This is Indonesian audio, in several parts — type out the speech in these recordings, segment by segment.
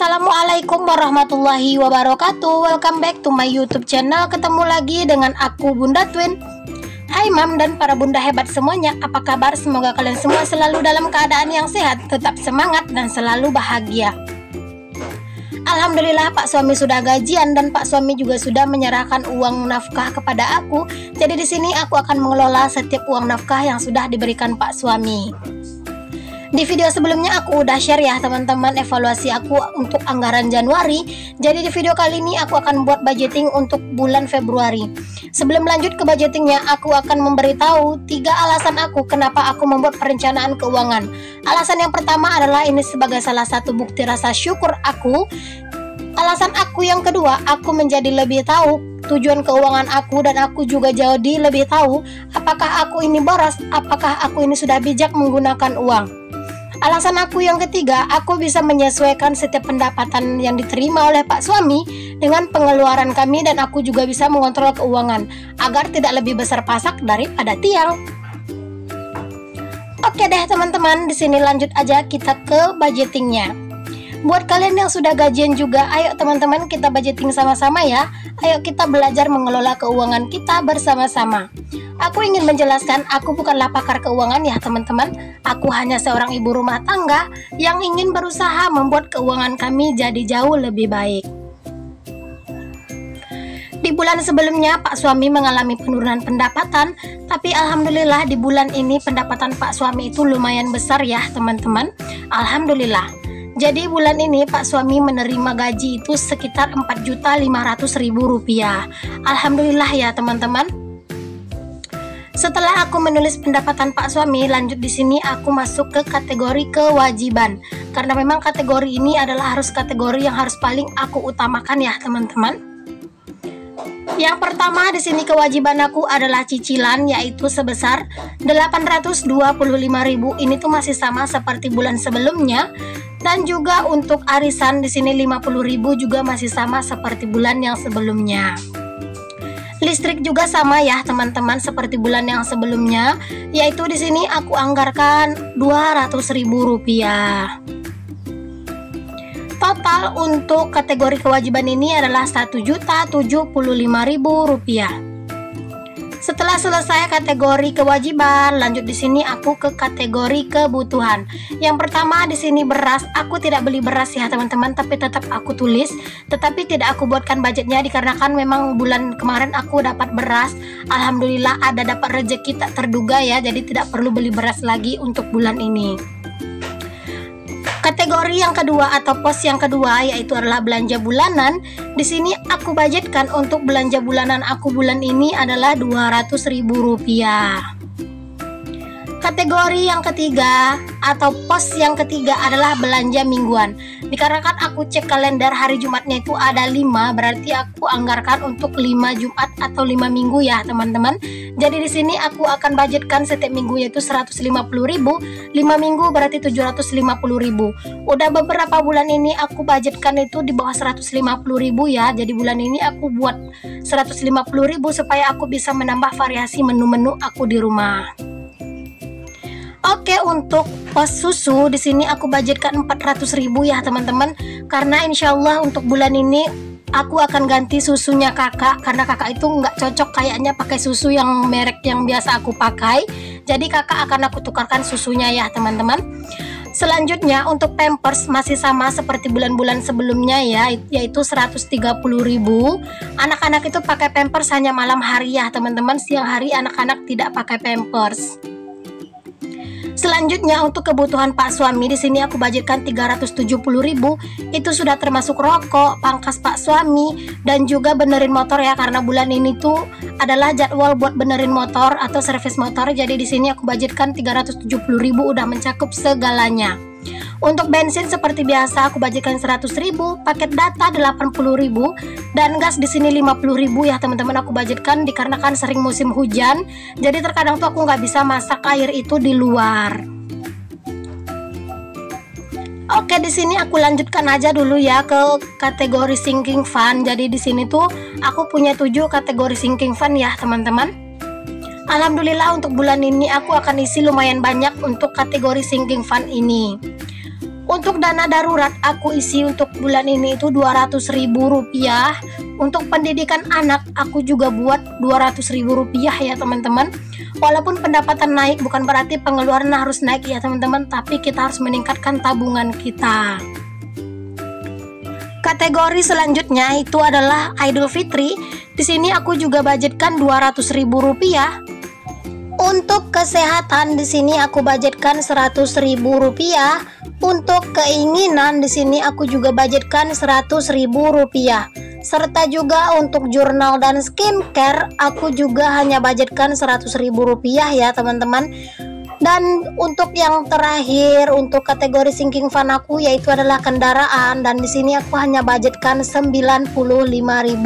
Assalamualaikum warahmatullahi wabarakatuh. Welcome back to my YouTube channel. Ketemu lagi dengan aku Bunda Twin. Hai Mam dan para bunda hebat semuanya. Apa kabar? Semoga kalian semua selalu dalam keadaan yang sehat, tetap semangat dan selalu bahagia. Alhamdulillah Pak suami sudah gajian dan Pak suami juga sudah menyerahkan uang nafkah kepada aku. Jadi di sini aku akan mengelola setiap uang nafkah yang sudah diberikan Pak suami. Di video sebelumnya aku udah share ya teman-teman evaluasi aku untuk anggaran Januari. Jadi di video kali ini aku akan buat budgeting untuk bulan Februari. Sebelum lanjut ke budgetingnya, aku akan memberitahu 3 alasan aku kenapa aku membuat perencanaan keuangan. Alasan yang pertama adalah ini sebagai salah satu bukti rasa syukur aku. Alasan aku yang kedua, aku menjadi lebih tahu tujuan keuangan aku dan aku juga jadi lebih tahu apakah aku ini boros, apakah aku ini sudah bijak menggunakan uang. Alasan aku yang ketiga, aku bisa menyesuaikan setiap pendapatan yang diterima oleh Pak suami dengan pengeluaran kami dan aku juga bisa mengontrol keuangan agar tidak lebih besar pasak daripada tiang. Oke deh teman-teman, di sini lanjut aja kita ke budgetingnya. Buat kalian yang sudah gajian juga, ayo teman-teman kita budgeting sama-sama ya. Ayo kita belajar mengelola keuangan kita bersama-sama. Aku ingin menjelaskan, aku bukanlah pakar keuangan ya teman-teman. Aku hanya seorang ibu rumah tangga yang ingin berusaha membuat keuangan kami jadi jauh lebih baik. Di bulan sebelumnya Pak suami mengalami penurunan pendapatan, tapi alhamdulillah di bulan ini pendapatan Pak suami itu lumayan besar ya teman-teman. Alhamdulillah. Jadi bulan ini Pak suami menerima gaji itu sekitar Rp4.500.000. Alhamdulillah ya teman-teman. Setelah aku menulis pendapatan Pak suami, lanjut di sini aku masuk ke kategori kewajiban. Karena memang kategori ini adalah kategori yang harus paling aku utamakan ya teman-teman. Yang pertama di sini kewajiban aku adalah cicilan, yaitu sebesar Rp825.000. Ini tuh masih sama seperti bulan sebelumnya. Dan juga untuk arisan di sini Rp50.000 juga masih sama seperti bulan yang sebelumnya. Listrik juga sama ya teman-teman seperti bulan yang sebelumnya, yaitu di sini aku anggarkan Rp200.000. Total untuk kategori kewajiban ini adalah Rp1.075.000. Setelah selesai kategori kewajiban, lanjut di sini aku ke kategori kebutuhan. Yang pertama di sini beras. Aku tidak beli beras ya teman-teman, tapi tetap aku tulis, tetapi tidak aku buatkan budgetnya dikarenakan memang bulan kemarin aku dapat beras. Alhamdulillah ada dapat rezeki tak terduga ya, jadi tidak perlu beli beras lagi untuk bulan ini. Kategori yang kedua atau pos yang kedua yaitu adalah belanja bulanan. Di sini aku budgetkan untuk belanja bulanan aku bulan ini adalah Rp200.000. Kategori yang ketiga atau pos yang ketiga adalah belanja mingguan. Dikarenakan aku cek kalender hari Jumatnya itu ada 5, berarti aku anggarkan untuk 5 Jumat atau 5 minggu ya teman-teman. Jadi di sini aku akan budgetkan setiap minggu yaitu Rp150.000, 5 minggu berarti Rp750.000. Udah beberapa bulan ini aku budgetkan itu di bawah Rp150.000 ya. Jadi bulan ini aku buat Rp150.000 supaya aku bisa menambah variasi menu-menu aku di rumah. Oke, untuk pos susu di sini aku budgetkan Rp400.000 ya teman-teman, karena insya Allah untuk bulan ini aku akan ganti susunya kakak, karena kakak itu nggak cocok kayaknya pakai susu yang merek yang biasa aku pakai. Jadi kakak akan aku tukarkan susunya ya teman-teman. Selanjutnya untuk pampers masih sama seperti bulan-bulan sebelumnya ya, yaitu Rp130.000. Anak-anak itu pakai pampers hanya malam hari ya teman-teman, siang hari anak-anak tidak pakai pampers. Selanjutnya untuk kebutuhan Pak suami di sini aku budgetkan Rp370.000. Itu sudah termasuk rokok, pangkas Pak suami dan juga benerin motor ya, karena bulan ini tuh adalah jadwal buat benerin motor atau servis motor. Jadi di sini aku budgetkan Rp370.000, udah mencakup segalanya. Untuk bensin seperti biasa aku budgetkan Rp100.000, paket data Rp80.000 dan gas di sini Rp50.000 ya teman-teman. Aku budgetkan dikarenakan sering musim hujan, jadi terkadang tuh aku nggak bisa masak air itu di luar. Oke, di sini aku lanjutkan aja dulu ya ke kategori sinking fund. Jadi di sini tuh aku punya 7 kategori sinking fund ya teman-teman. Alhamdulillah untuk bulan ini aku akan isi lumayan banyak untuk kategori sinking fund ini. Untuk dana darurat aku isi untuk bulan ini itu Rp200.000. Untuk pendidikan anak aku juga buat Rp200.000 ya teman-teman. Walaupun pendapatan naik bukan berarti pengeluaran harus naik ya teman-teman, tapi kita harus meningkatkan tabungan kita. Kategori selanjutnya itu adalah Idul Fitri. Di sini aku juga budgetkan Rp200.000. Untuk kesehatan di sini aku budgetkan Rp100.000. Untuk keinginan di sini aku juga budgetkan Rp100.000. Serta juga untuk jurnal dan skincare aku juga hanya budgetkan Rp100.000 ya teman-teman. Dan untuk yang terakhir untuk kategori sinking fund aku yaitu adalah kendaraan, dan di sini aku hanya budgetkan Rp95.000.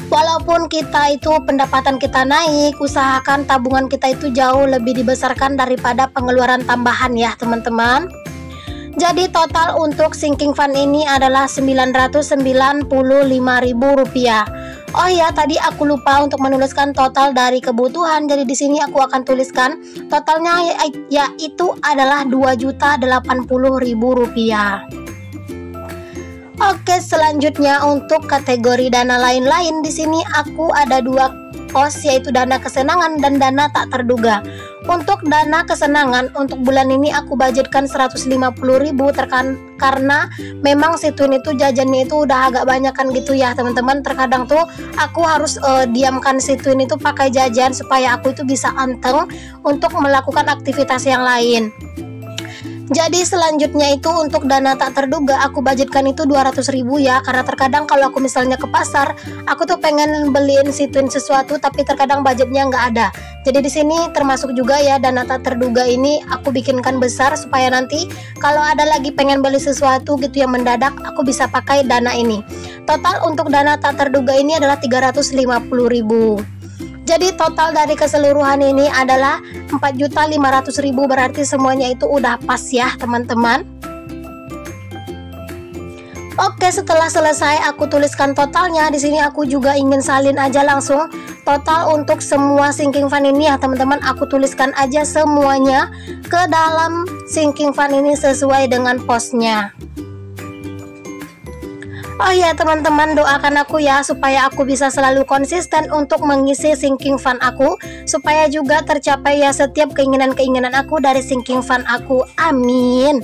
Walaupun kita itu pendapatan kita naik, usahakan tabungan kita itu jauh lebih dibesarkan daripada pengeluaran tambahan ya teman-teman. Jadi total untuk sinking fund ini adalah Rp995.000. Oh ya, tadi aku lupa untuk menuliskan total dari kebutuhan. Jadi di sini aku akan tuliskan totalnya yaitu adalah Rp2.080.000. Oke, selanjutnya untuk kategori dana lain-lain di sini aku ada 2 pos yaitu dana kesenangan dan dana tak terduga. Untuk dana kesenangan untuk bulan ini aku budgetkan Rp150.000 karena memang situin itu jajannya itu udah agak banyakan gitu ya teman-teman. Terkadang tuh aku harus diamkan situin itu pakai jajan supaya aku itu bisa anteng untuk melakukan aktivitas yang lain. Jadi selanjutnya itu untuk dana tak terduga aku budgetkan itu Rp200.000 ya, karena terkadang kalau aku misalnya ke pasar aku tuh pengen beliin situin sesuatu tapi terkadang budgetnya nggak ada. Jadi di sini termasuk juga ya dana tak terduga ini aku bikinkan besar supaya nanti kalau ada lagi pengen beli sesuatu gitu yang mendadak aku bisa pakai dana ini. Total untuk dana tak terduga ini adalah Rp350.000. Jadi total dari keseluruhan ini adalah Rp4.500.000, berarti semuanya itu udah pas ya teman-teman. Oke, setelah selesai aku tuliskan totalnya. Di sini aku juga ingin salin aja langsung total untuk semua sinking fund ini ya teman-teman. Aku tuliskan aja semuanya ke dalam sinking fund ini sesuai dengan posnya. Oh ya teman-teman, doakan aku ya supaya aku bisa selalu konsisten untuk mengisi sinking fund aku, supaya juga tercapai ya setiap keinginan-keinginan aku dari sinking fund aku. Amin.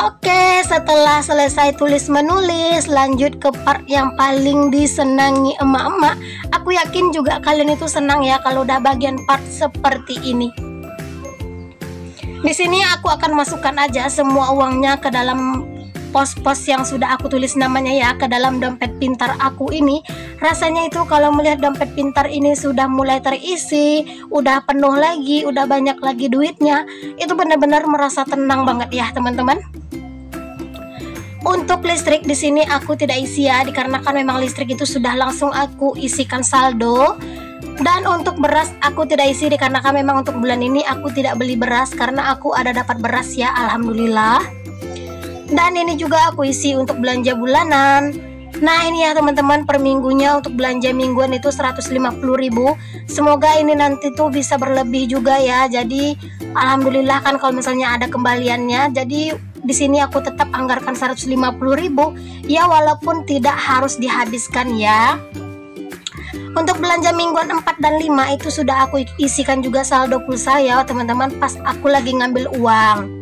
Oke, setelah selesai tulis menulis, lanjut ke part yang paling disenangi emak-emak. Aku yakin juga kalian itu senang ya kalau udah bagian part seperti ini. Di sini aku akan masukkan aja semua uangnya ke dalam pos-pos yang sudah aku tulis namanya ya, ke dalam dompet pintar aku ini. Rasanya itu kalau melihat dompet pintar ini sudah mulai terisi, udah penuh lagi, udah banyak lagi duitnya, itu benar-benar merasa tenang banget ya teman-teman. Untuk listrik di sini aku tidak isi ya, dikarenakan memang listrik itu sudah langsung aku isikan saldo. Dan untuk beras aku tidak isi dikarenakan memang untuk bulan ini aku tidak beli beras karena aku ada dapat beras ya, alhamdulillah. Dan ini juga aku isi untuk belanja bulanan. Nah ini ya teman-teman, per minggunya untuk belanja mingguan itu Rp150.000. Semoga ini nanti tuh bisa berlebih juga ya. Jadi alhamdulillah kan kalau misalnya ada kembaliannya. Jadi di sini aku tetap anggarkan Rp150.000 ya, walaupun tidak harus dihabiskan ya. Untuk belanja mingguan 4 dan 5 itu sudah aku isikan juga saldo pulsa ya teman-teman, pas aku lagi ngambil uang.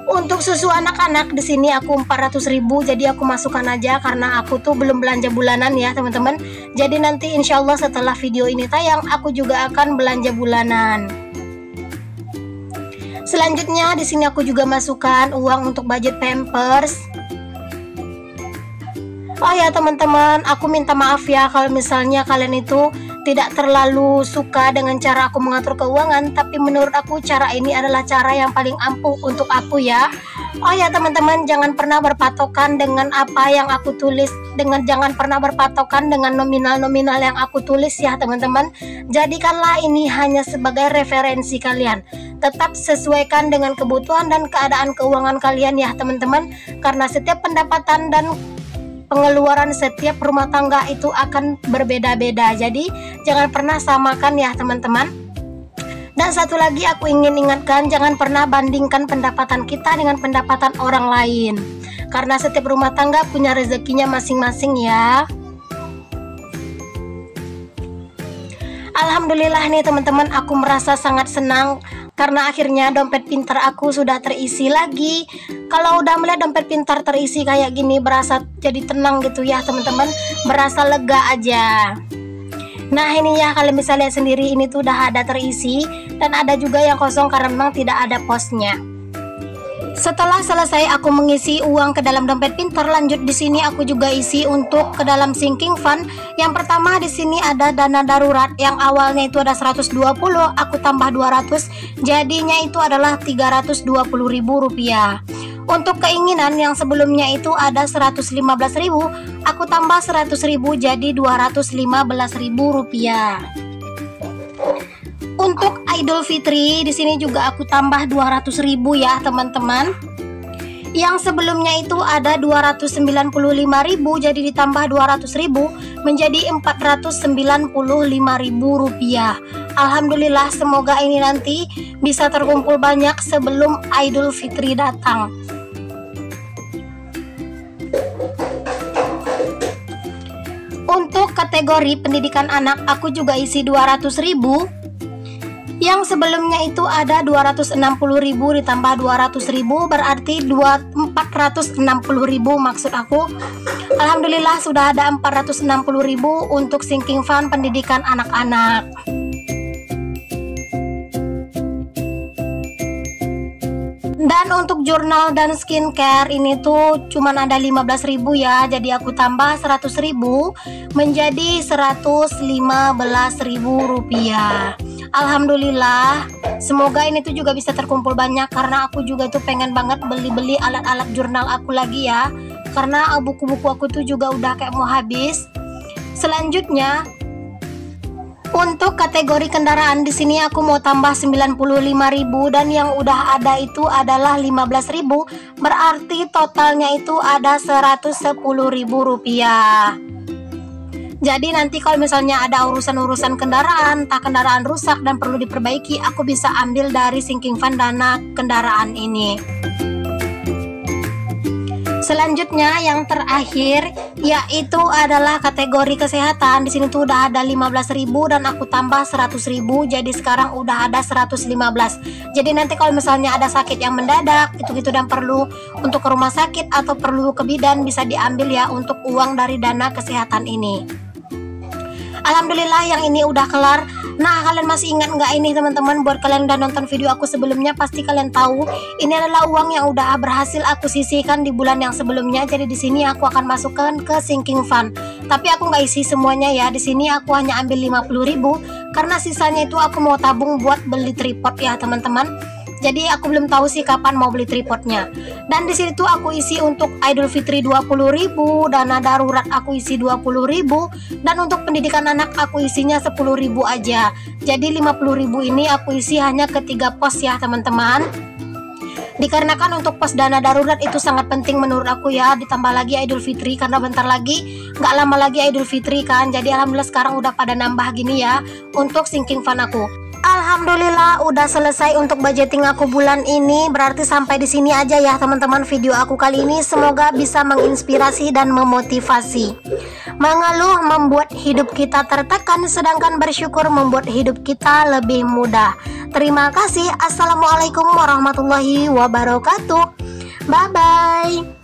Untuk susu anak-anak di sini aku 400.000, jadi aku masukkan aja karena aku tuh belum belanja bulanan ya teman-teman. Jadi nanti insya Allah setelah video ini tayang aku juga akan belanja bulanan. Selanjutnya di sini aku juga masukkan uang untuk budget Pampers. Oh ya teman-teman, aku minta maaf ya kalau misalnya kalian itu tidak terlalu suka dengan cara aku mengatur keuangan, tapi menurut aku cara ini adalah cara yang paling ampuh untuk aku ya. Oh ya teman-teman, jangan pernah berpatokan dengan apa yang aku tulis, jangan pernah berpatokan dengan nominal-nominal yang aku tulis ya teman-teman. Jadikanlah ini hanya sebagai referensi kalian. Tetap sesuaikan dengan kebutuhan dan keadaan keuangan kalian ya teman-teman, karena setiap pendapatan dan pengeluaran setiap rumah tangga itu akan berbeda-beda. Jadi jangan pernah samakan ya teman-teman. Dan satu lagi aku ingin ingatkan, jangan pernah bandingkan pendapatan kita dengan pendapatan orang lain, karena setiap rumah tangga punya rezekinya masing-masing ya. Alhamdulillah nih teman-teman, aku merasa sangat senang karena akhirnya dompet pintar aku sudah terisi lagi. Kalau udah melihat dompet pintar terisi kayak gini, berasa jadi tenang gitu ya teman-teman, berasa lega aja. Nah ini ya, kalian bisa lihat sendiri, ini tuh udah ada terisi dan ada juga yang kosong karena memang tidak ada posnya. Setelah selesai aku mengisi uang ke dalam dompet pintar, lanjut di sini aku juga isi untuk ke dalam sinking fund. Yang pertama di sini ada dana darurat yang awalnya itu ada 120, aku tambah 200, jadinya itu adalah 320.000 rupiah. Untuk keinginan yang sebelumnya itu ada 115.000, aku tambah 100.000 jadi 215.000 rupiah. Untuk Idul Fitri di sini juga aku tambah 200.000 ya teman-teman. Yang sebelumnya itu ada 295.000, jadi ditambah 200.000 menjadi 495.000 rupiah. Alhamdulillah, semoga ini nanti bisa terkumpul banyak sebelum Idul Fitri datang. Untuk kategori pendidikan anak aku juga isi 200.000. Yang sebelumnya itu ada 260.000 ditambah 200.000 berarti 460.000 maksud aku. Alhamdulillah sudah ada 460.000 untuk sinking fund pendidikan anak-anak. Dan untuk jurnal dan skincare ini tuh cuman ada 15.000 ya, jadi aku tambah 100.000 menjadi 115.000 rupiah. Alhamdulillah, semoga ini tuh juga bisa terkumpul banyak karena aku juga tuh pengen banget beli-beli alat-alat jurnal aku lagi ya, karena buku-buku aku tuh juga udah kayak mau habis. Selanjutnya untuk kategori kendaraan di sini aku mau tambah 95.000 dan yang udah ada itu adalah 15.000, berarti totalnya itu ada 110.000 rupiah. Jadi nanti kalau misalnya ada urusan-urusan kendaraan, entah kendaraan rusak dan perlu diperbaiki, aku bisa ambil dari sinking fund dana kendaraan ini. Selanjutnya yang terakhir yaitu adalah kategori kesehatan. Di sini tuh udah ada 15.000 dan aku tambah 100.000, jadi sekarang udah ada 115. Jadi nanti kalau misalnya ada sakit yang mendadak gitu-gitu dan perlu untuk ke rumah sakit atau perlu ke bidan, bisa diambil ya untuk uang dari dana kesehatan ini. Alhamdulillah yang ini udah kelar. Nah, kalian masih ingat nggak ini teman-teman? Buat kalian udah nonton video aku sebelumnya, pasti kalian tahu ini adalah uang yang udah berhasil aku sisihkan di bulan yang sebelumnya. Jadi di sini aku akan masukkan ke sinking fund. Tapi aku nggak isi semuanya ya. Di sini aku hanya ambil 50.000 karena sisanya itu aku mau tabung buat beli tripod ya teman-teman. Jadi aku belum tahu sih kapan mau beli tripodnya. Dan di sini tuh aku isi untuk Idul Fitri 20.000, dana darurat aku isi 20.000, dan untuk pendidikan anak aku isinya 10.000 aja. Jadi 50.000 ini aku isi hanya ke 3 pos ya teman-teman. Dikarenakan untuk pos dana darurat itu sangat penting menurut aku ya, ditambah lagi Idul Fitri karena bentar lagi, nggak lama lagi Idul Fitri kan. Jadi alhamdulillah sekarang udah pada nambah gini ya untuk sinking fund aku. Alhamdulillah udah selesai untuk budgeting aku bulan ini. Berarti sampai di sini aja ya teman-teman video aku kali ini. Semoga bisa menginspirasi dan memotivasi. Mengeluh membuat hidup kita tertekan, sedangkan bersyukur membuat hidup kita lebih mudah. Terima kasih. Assalamualaikum warahmatullahi wabarakatuh. Bye bye.